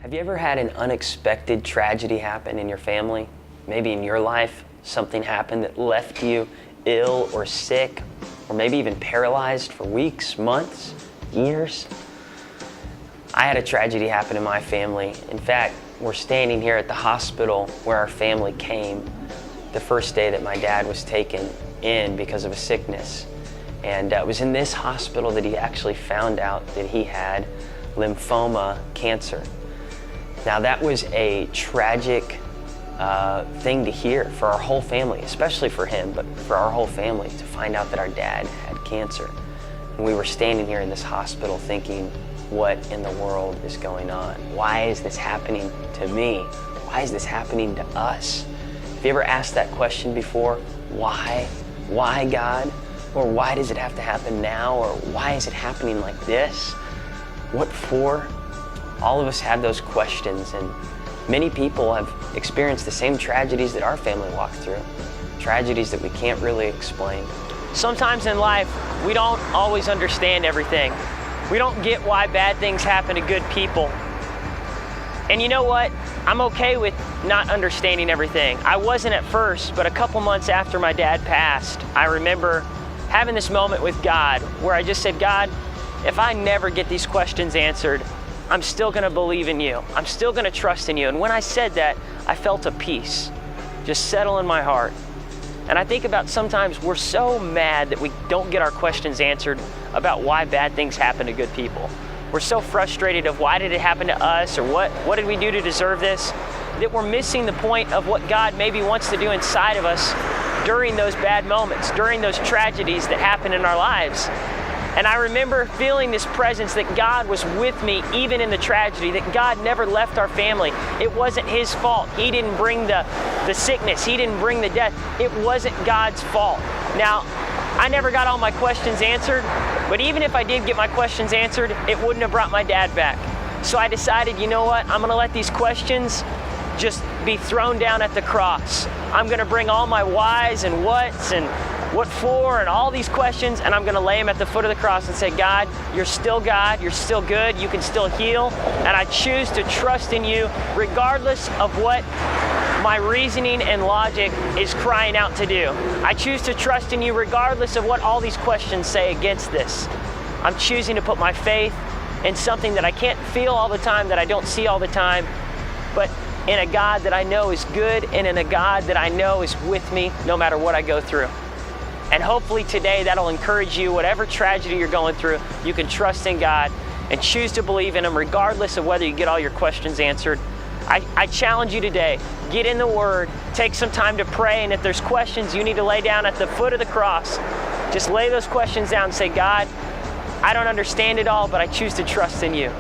Have you ever had an unexpected tragedy happen in your family? Maybe in your life, something happened that left you ill or sick, or maybe even paralyzed for weeks, months, years? I had a tragedy happen in my family. In fact, we're standing here at the hospital where our family came the first day that my dad was taken in because of a sickness. And it was in this hospital that he actually found out that he had lymphoma cancer. Now that was a tragic thing to hear for our whole family, especially for him, but for our whole family to find out that our dad had cancer. And we were standing here in this hospital thinking, what in the world is going on? Why is this happening to me? Why is this happening to us? Have you ever asked that question before? Why? Why, God? Or why does it have to happen now? Or why is it happening like this? What for? All of us have those questions, and many people have experienced the same tragedies that our family walked through, tragedies that we can't really explain. Sometimes in life, we don't always understand everything. We don't get why bad things happen to good people. And you know what? I'm okay with not understanding everything. I wasn't at first, but a couple months after my dad passed, I remember having this moment with God where I just said, God, if I never get these questions answered, I'm still gonna believe in you. I'm still gonna trust in you. And when I said that, I felt a peace just settle in my heart. And I think about sometimes we're so mad that we don't get our questions answered about why bad things happen to good people. We're so frustrated of why did it happen to us, or what did we do to deserve this, that we're missing the point of what God maybe wants to do inside of us during those bad moments, during those tragedies that happen in our lives. And I remember feeling this presence that God was with me even in the tragedy, that God never left our family. It wasn't His fault. He didn't bring the sickness. He didn't bring the death. It wasn't God's fault. Now, I never got all my questions answered, but even if I did get my questions answered, it wouldn't have brought my dad back. So I decided, you know what? I'm gonna let these questions just be thrown down at the cross. I'm gonna bring all my whys and whats and what for and all these questions, and I'm gonna lay them at the foot of the cross and say, God, you're still good, you can still heal, and I choose to trust in you regardless of what my reasoning and logic is crying out to do. I choose to trust in you regardless of what all these questions say against this. I'm choosing to put my faith in something that I can't feel all the time, that I don't see all the time, but in a God that I know is good, and in a God that I know is with me no matter what I go through. And hopefully today that'll encourage you, whatever tragedy you're going through, you can trust in God and choose to believe in Him regardless of whether you get all your questions answered. I challenge you today, get in the Word, take some time to pray, and if there's questions you need to lay down at the foot of the cross, just lay those questions down and say, God, I don't understand it all, but I choose to trust in you.